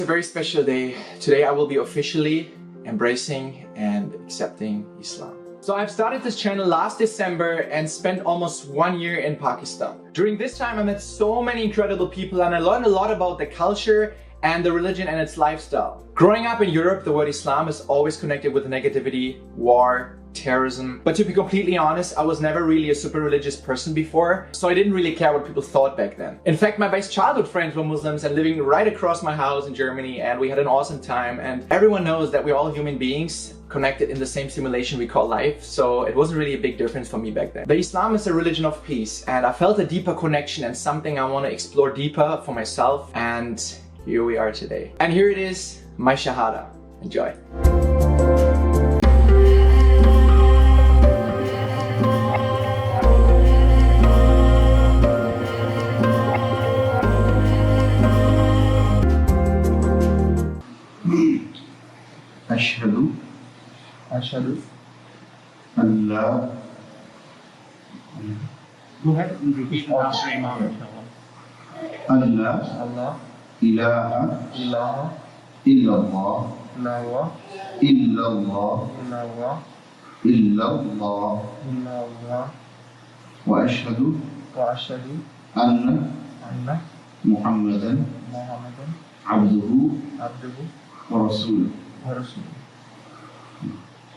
It's a very special day. Today I will be officially embracing and accepting Islam. So I've started this channel last December and spent almost 1 year in Pakistan. During this time I met so many incredible people and I learned a lot about the culture and the religion and its lifestyle. Growing up in Europe, the word Islam is always connected with negativity, war, terrorism. But to be completely honest, I was never really a super religious person before, so I didn't really care what people thought back then. In fact, my best childhood friends were Muslims and living right across my house in Germany, and we had an awesome time. And everyone knows that we're all human beings connected in the same simulation we call life, so it wasn't really a big difference for me back then. But Islam is a religion of peace, and I felt a deeper connection and something I want to explore deeper for myself, and here we are today. And here it is, my Shahada. Enjoy. Ashhadu Allah. Go ahead and repeat after Imam. Allah ilaha illallah wa ashhadu anna Muhammadan abduhu wa rasuluh.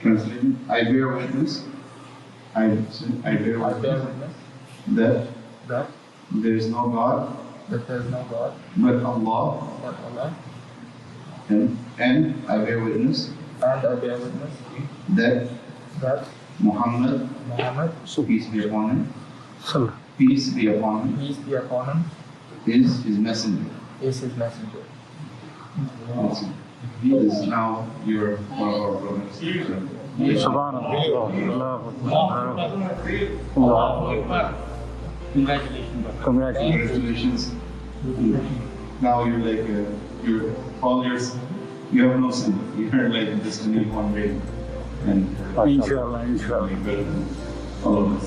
Translation: I bear witness. I bear witness that there is no God but Allah, and I bear witness that Muhammad, peace be upon him, is his messenger. This is now your one of our brothers. Congratulations. Now you're like you have no sin. You're like destined one way, and inshallah, better than all of us.